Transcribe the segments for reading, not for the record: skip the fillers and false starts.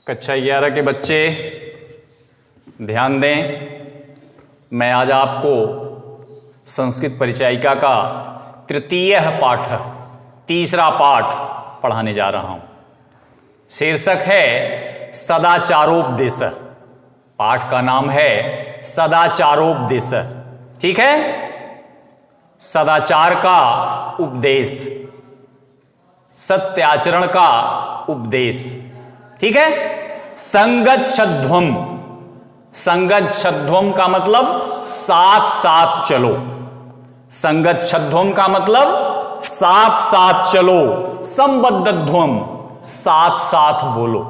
कक्षा 11 के बच्चे ध्यान दें। मैं आज आपको संस्कृत परिचायिका का तृतीय पाठ, तीसरा पाठ पढ़ाने जा रहा हूं। शीर्षक है सदाचारोपदेश। पाठ का नाम है सदाचारोपदेश। ठीक है, सदाचार का उपदेश, सत्य आचरण का उपदेश। ठीक है। संगच्छध्वम, संगच्छध्वम का मतलब साथ साथ चलो। संगच्छध्वम का मतलब साथ साथ चलो। संबद्धध्वम साथ साथ बोलो।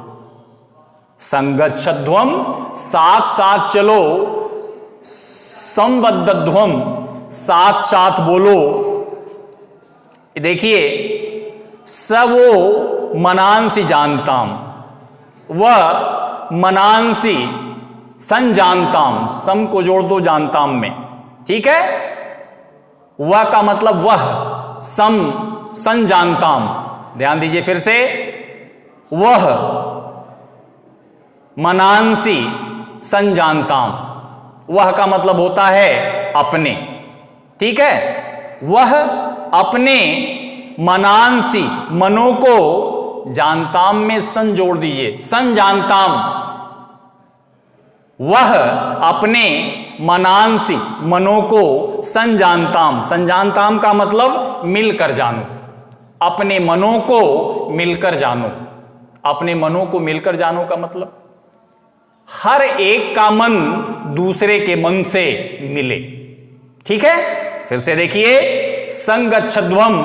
संगच्छध्वम साथ साथ चलो। संबद्धध्वम साथ साथ बोलो। देखिए, स वो मनांसी जानताम, वह मनांसी संजानताम, सम को जोड़ दो जानताम में। ठीक है। वह का मतलब वह, सम संजानताम। ध्यान दीजिए फिर से, वह मनांसी संजानताम। वह का मतलब होता है अपने। ठीक है। वह अपने मनांसी, मनों को जानताम में सन जोड़ दीजिए, संजानताम। वह अपने मनांसी, मनों को संजानताम। संजानताम का मतलब मिलकर जानो। अपने मनों को मिलकर जानो। अपने मनों को मिलकर जानो का मतलब हर एक का मन दूसरे के मन से मिले। ठीक है। फिर से देखिए, संगच्छध्वम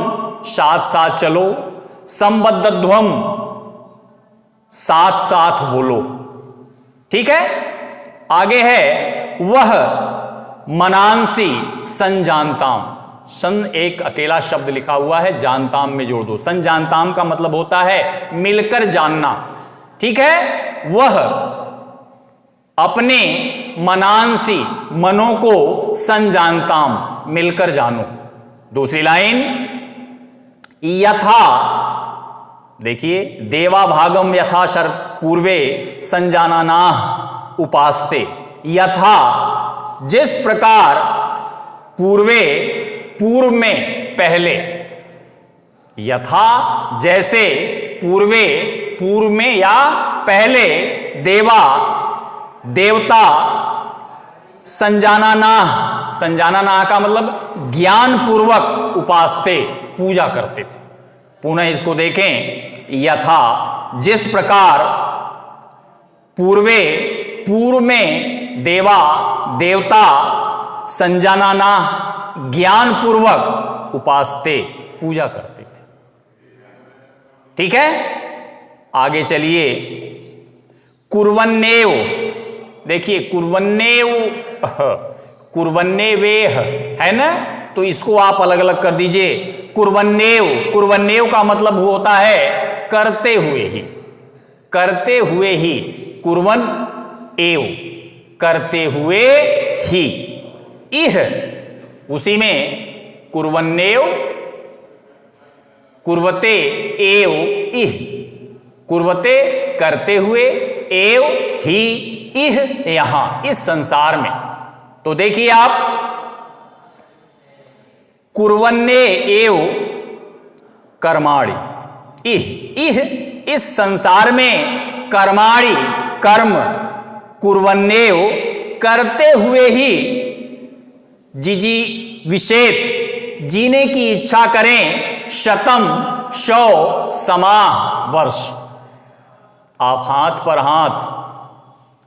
साथ साथ चलो। संबद्धध्वम साथ साथ बोलो। ठीक है। आगे है वह मनांसी संजानताम। सन एक अकेला शब्द लिखा हुआ है, जानताम में जोड़ दो। संजानताम का मतलब होता है मिलकर जानना। ठीक है। वह अपने मनांसी, मनों को संजानताम, मिलकर जानो। दूसरी लाइन, यथा, देखिए, देवा भागम यथा शर पूर्वे संजानाना उपासते। यथा, जिस प्रकार, पूर्वे, पूर्व में, पहले। यथा जैसे, पूर्वे, पूर्व में या पहले, देवा, देवता, संजानाना, संजानाना का मतलब ज्ञान पूर्वक उपासते, पूजा करते थे। पुनः इसको देखें, यथा जिस प्रकार, पूर्वे, पूर्व में, देवा, देवता, संजानाना ज्ञान पूर्वक उपासते, पूजा करते थे। ठीक है। आगे चलिए, कुर्वन्नेव। देखिए, कुर्वन्नेव, कुर्वन्नेवेह है ना, तो इसको आप अलग अलग कर दीजिए। कुर्वन्नेव, कुर्वन्नेव का मतलब होता है करते हुए ही। करते हुए ही, कुर्वन एव, करते हुए ही। इह, उसी में कुर्वन्नेव, कुर्वते एव इह, कुर्वते करते हुए, एव ही, इह यहां, इस संसार में। तो देखिए आप, कुर्वन्ने एव कर्माणि, इह, इस संसार में कर्माणि, कर्म, कुर्वन्नेव करते हुए ही, जिजी विषेत, जीने की इच्छा करें, शतम, 100 समाह वर्ष। आप हाथ पर हाथ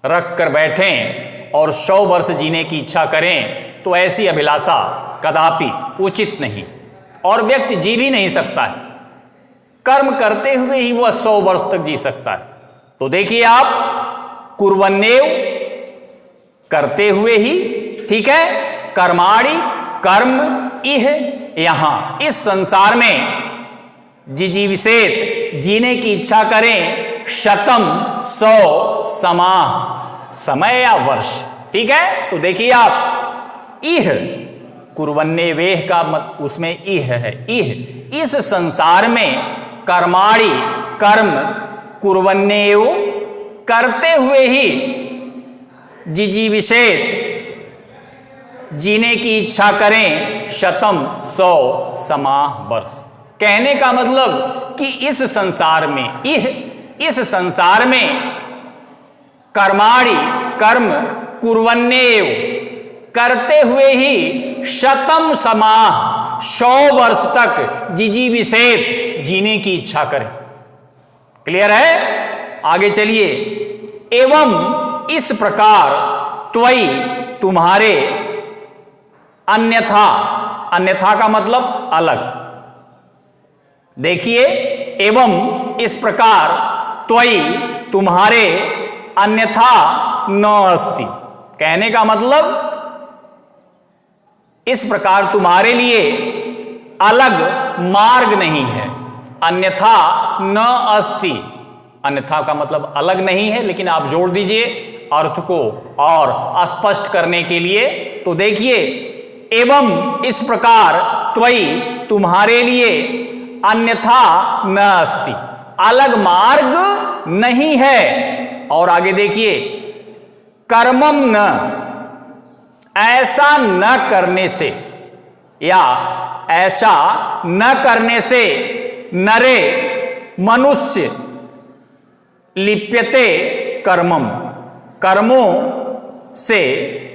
रख कर बैठें और 100 वर्ष जीने की इच्छा करें, तो ऐसी अभिलाषा कदापि उचित नहीं, और व्यक्ति जी भी नहीं सकता है। कर्म करते हुए ही वह 100 वर्ष तक जी सकता है। तो देखिए आप, कुर्वन्नेव करते हुए ही, ठीक है, कर्माणि, कर्म, इह यहां, इस संसार में, जिजीविषेत, जीने की इच्छा करें, शतम, 100 समाह, समय या वर्ष। ठीक है। तो देखिए आप, इह, कुर्वन्नेवेह का मत, उसमें इह है। इह, इस संसार में, कर्माणि, कर्म, कुर्वन्नेव करते हुए ही जिजीविषेत जीने की इच्छा करें शतम 100 समाह वर्ष। कहने का मतलब कि इस संसार में इस संसार में कर्माणि कर्म कुर्वन्नेव करते हुए ही शतम समाह 100 वर्ष तक जिजीविषेत जीने की इच्छा करें। क्लियर है? आगे चलिए। एवं इस प्रकार त्वयि तुम्हारे अन्यथा, अन्यथा का मतलब अलग। देखिए, एवं इस प्रकार त्वयि तुम्हारे अन्यथा न अस्ति। कहने का मतलब इस प्रकार तुम्हारे लिए अलग मार्ग नहीं है। अन्यथा न अस्ति, अन्यथा का मतलब अलग नहीं है, लेकिन आप जोड़ दीजिए अर्थ को और स्पष्ट करने के लिए। तो देखिए, एवं इस प्रकार त्वयि तुम्हारे लिए अन्यथा न अस्ति, अलग मार्ग नहीं है। और आगे देखिए, कर्मम न, ऐसा न करने से या ऐसा न करने से नरे मनुष्य लिप्यते कर्मम, कर्मों से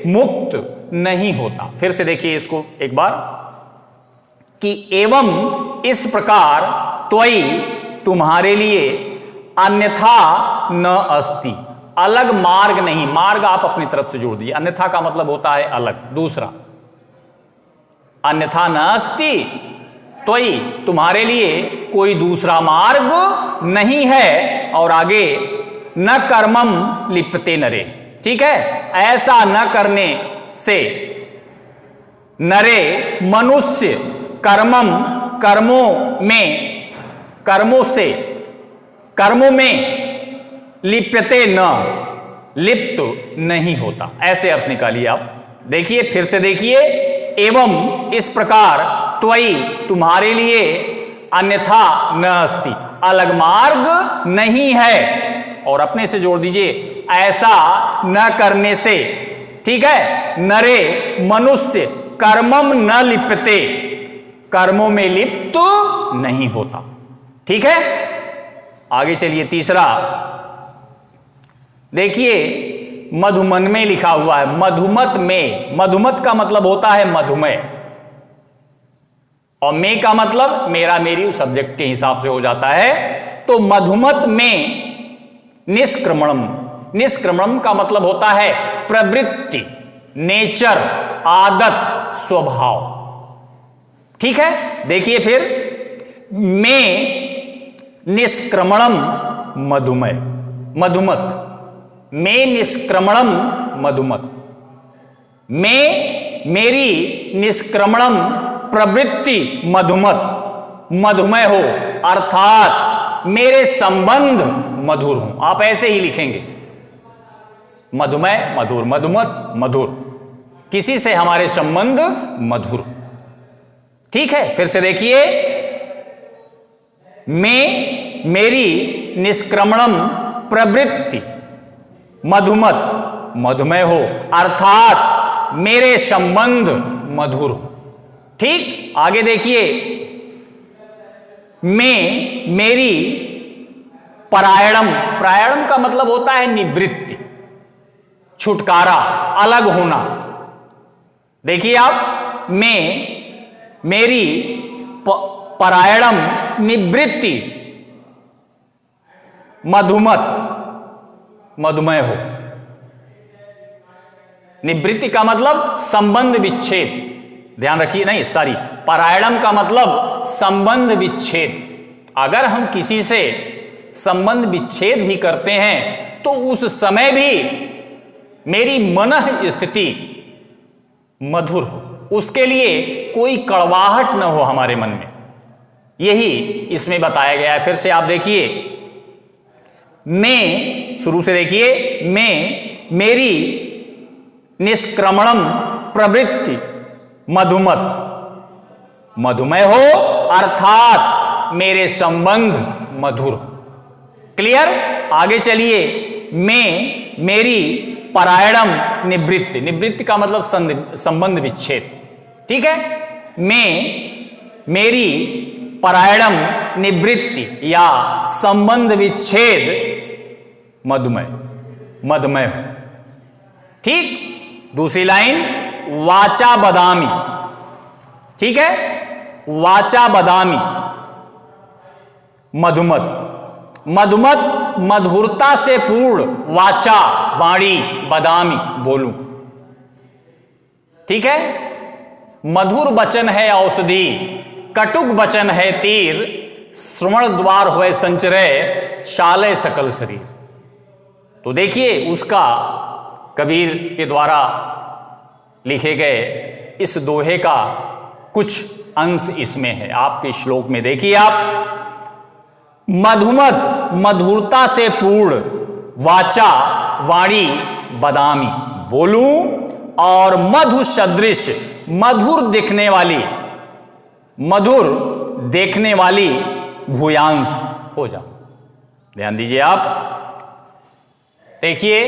मुक्त नहीं होता। फिर से देखिए इसको एक बार कि एवं इस प्रकार त्वयि तुम्हारे लिए अन्यथा न अस्ति, अलग मार्ग नहीं। मार्ग आप अपनी तरफ से जोड़ दीजिए, अन्यथा का मतलब होता है अलग, दूसरा। अन्यथा न अस्ति, त्वयि तुम्हारे लिए कोई दूसरा मार्ग नहीं है। और आगे न कर्मम लिप्यते नरे, ठीक है, ऐसा न करने से नरे मनुष्य कर्मम कर्मों में लिप्यते न, लिप्त नहीं होता। ऐसे अर्थ निकालिए आप। देखिए, फिर से देखिए, एवं इस प्रकार त्वयि तुम्हारे लिए अन्यथा न अस्ति, अलग मार्ग नहीं है। और अपने से जोड़ दीजिए, ऐसा न करने से, ठीक है, नरे मनुष्य कर्मम न लिप्यते, कर्मों में लिप्त नहीं होता। ठीक है, आगे चलिए। तीसरा देखिए, मधुमन में लिखा हुआ है, मधुमत में। मधुमत का मतलब होता है मधुमेह, और में का मतलब मेरा मेरी उस सब्जेक्ट के हिसाब से हो जाता है। तो मधुमत में निष्क्रमणम, निष्क्रमणम का मतलब होता है प्रवृत्ति, नेचर, आदत, स्वभाव। ठीक है, देखिए फिर, में निष्क्रमणम मधुमेह, मधुमत में निष्क्रमणम मधुमत, में मेरी निष्क्रमणम प्रवृत्ति मधुमत, मधुमेह हो, अर्थात मेरे संबंध मधुर हो। आप ऐसे ही लिखेंगे, मधुमेह मधुर, मधुमत मधुर, किसी से हमारे संबंध मधुर। ठीक है, फिर से देखिए, में मेरी निष्क्रमणम प्रवृत्ति मधुमत, मधुमेह हो, अर्थात मेरे संबंध मधुर हो। ठीक, आगे देखिए, में मेरी परायणम, परायणम का मतलब होता है निवृत्ति, छुटकारा, अलग होना। देखिए आप, में मेरी परायणम निवृत्ति मधुमत, मधुमेह हो। निवृत्ति का मतलब संबंध विच्छेद, ध्यान रखिए, नहीं सॉरी, परायणम का मतलब संबंध विच्छेद। अगर हम किसी से संबंध विच्छेद भी करते हैं तो उस समय भी मेरी मनः स्थिति मधुर हो, उसके लिए कोई कड़वाहट न हो हमारे मन में। यही इसमें बताया गया है। फिर से आप देखिए, में, शुरू से देखिए, में मेरी निष्क्रमणम प्रवृत्ति मधुमत, मधुमेह हो, अर्थात मेरे संबंध मधुर। क्लियर, आगे चलिए। में मेरी परायणम निवृत्ति, निवृत्ति का मतलब संबंध विच्छेद, ठीक है, में मेरी परायणम निवृत्ति या संबंध विच्छेद मधुमय, मधुमय हो। ठीक। दूसरी लाइन, वाचा बदामी, ठीक है, वाचा बदामी मधुमत, मधुमत मधुरता से पूर्ण वाचा वाणी बदामी बोलूं, ठीक है। मधुर वचन है औषधि, कटुक वचन है तीर, श्रवण द्वार हुए संचरय, शाले सकल शरीर। तो देखिए उसका कबीर के द्वारा लिखे गए इस दोहे का कुछ अंश इसमें है, आपके श्लोक में देखिए आप, मधुमत मधुरता से पूर्ण वाचा वाणी बदामी बोलूं, और मधु सदृश मधुर दिखने वाली, मधुर देखने वाली भूयांश हो जाओ। ध्यान दीजिए आप, देखिए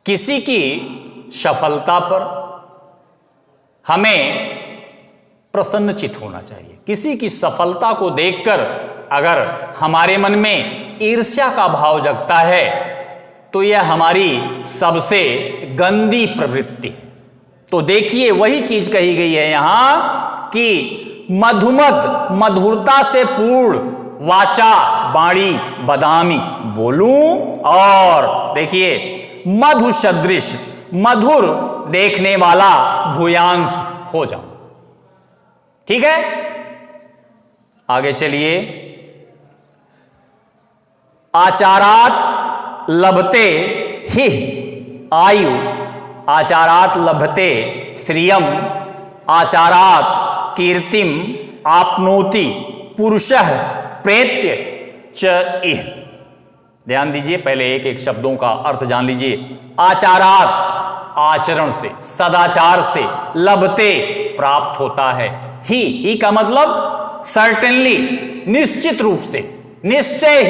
किसी की सफलता पर हमें प्रसन्नचित होना चाहिए। किसी की सफलता को देखकर अगर हमारे मन में ईर्ष्या का भाव जगता है तो यह हमारी सबसे गंदी प्रवृत्ति है। तो देखिए वही चीज कही गई है यहां कि मधुमत मधुरता से पूर्ण वाचा वाणी बदामी बोलूं, और देखिए मधु सदृश मधुर देखने वाला भूयांश हो जाऊं। ठीक है, आगे चलिए। आचारात लभते ही आयु, आचारात लभते श्रियम, आचारात कीर्तिम आपनोति पुरुषः प्रेत्य च इह। ध्यान दीजिए, पहले एक एक शब्दों का अर्थ जान लीजिए। आचारात आचरण से, सदाचार से, लभते प्राप्त होता है, ही का मतलब सर्टेनली, निश्चित रूप से, निश्चय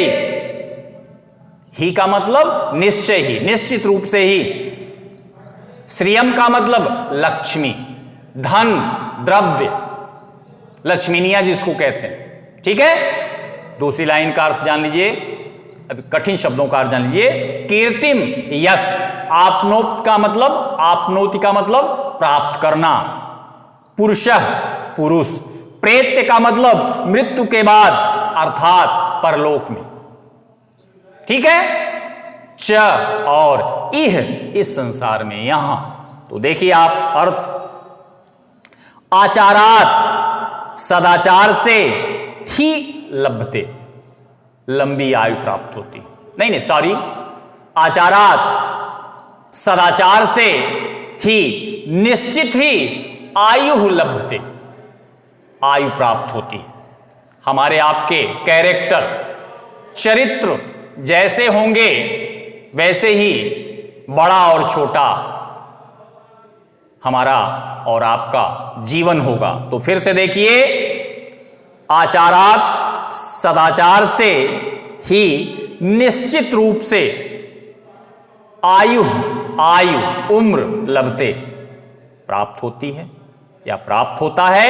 ही का मतलब निश्चय ही, निश्चित रूप से ही। श्रियम का मतलब लक्ष्मी, धन, द्रव्य, लक्ष्मीनिया जिसको कहते हैं। ठीक है, दूसरी लाइन का अर्थ जान लीजिए, अभी कठिन शब्दों का अर्थ जान लीजिए। कीर्तिम यश, आपनोत का मतलब, आपनोति का मतलब प्राप्त करना, पुरुषः पुरुष, प्रेत्य का मतलब मृत्यु के बाद अर्थात परलोक में। ठीक है, च और इह इस संसार में, यहां। तो देखिए आप अर्थ, आचारात सदाचार से ही लभते, लंबी आयु प्राप्त होती, नहीं सॉरी, आचारात सदाचार से ही निश्चित ही आयु लभते, आयु प्राप्त होती है। हमारे आपके कैरेक्टर, चरित्र जैसे होंगे वैसे ही बड़ा और छोटा हमारा और आपका जीवन होगा। तो फिर से देखिए, आचारात सदाचार से ही निश्चित रूप से आयु, आयु उम्र लभते प्राप्त होती है या प्राप्त होता है,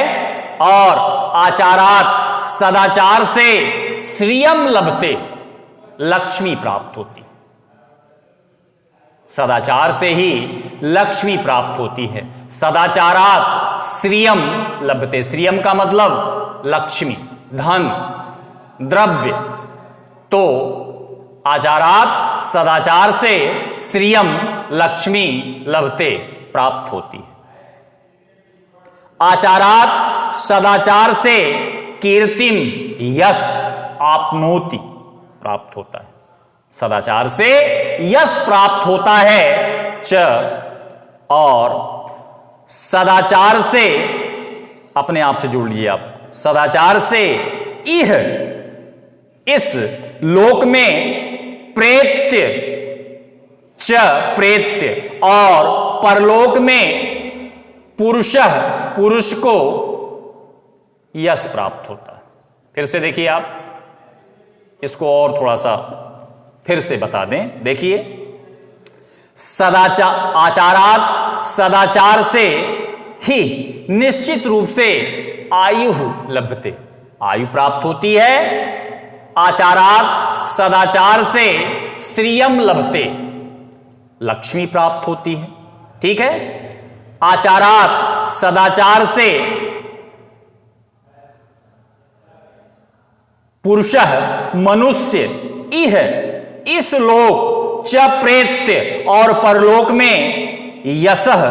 और आचारात सदाचार से श्रियम लभते, लक्ष्मी प्राप्त होती, सदाचार से ही लक्ष्मी प्राप्त होती है। सदाचारात श्रियम लभते, श्रियम का मतलब लक्ष्मी, धन, द्रव्य। तो आचारात सदाचार से श्रियम लक्ष्मी लभते प्राप्त होती है। आचारात सदाचार से कीर्तिम यश आपनोति प्राप्त होता है, सदाचार से यश प्राप्त होता है। च और सदाचार से, अपने आप से जोड़ लीजिए आप, सदाचार से इह इस लोक में, प्रेत्य च प्रेत्य और परलोक में पुरुषः पुरुष को यश प्राप्त होता है। फिर से देखिए आप, इसको और थोड़ा सा फिर से बता दें। देखिए, आचारात सदाचार से ही निश्चित रूप से आयु लभते, आयु प्राप्त होती है। आचारात सदाचार से श्रियम लभते, लक्ष्मी प्राप्त होती है। ठीक है, आचारात सदाचार से पुरुषः मनुष्य इह इस लोक च प्रेत्य और परलोक में यशः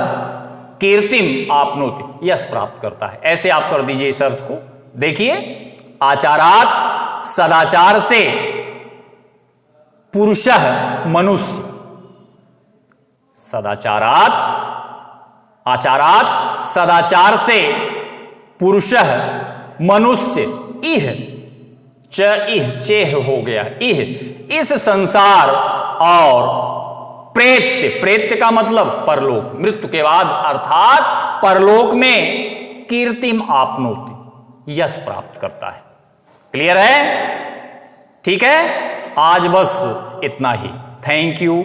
कीर्तिम आपनोति, यश प्राप्त करता है। ऐसे आप कर दीजिए इस अर्थ को। देखिए, आचारात सदाचार से पुरुषः मनुष्य, आचारात सदाचार से पुरुषः मनुष्य इह इह चेह हो गया, इह इस संसार और प्रेत्य, प्रेत्य का मतलब परलोक, मृत्यु के बाद अर्थात परलोक में कीर्तिम आपनोति, यश प्राप्त करता है। क्लियर है? ठीक है, आज बस इतना ही। Thank you.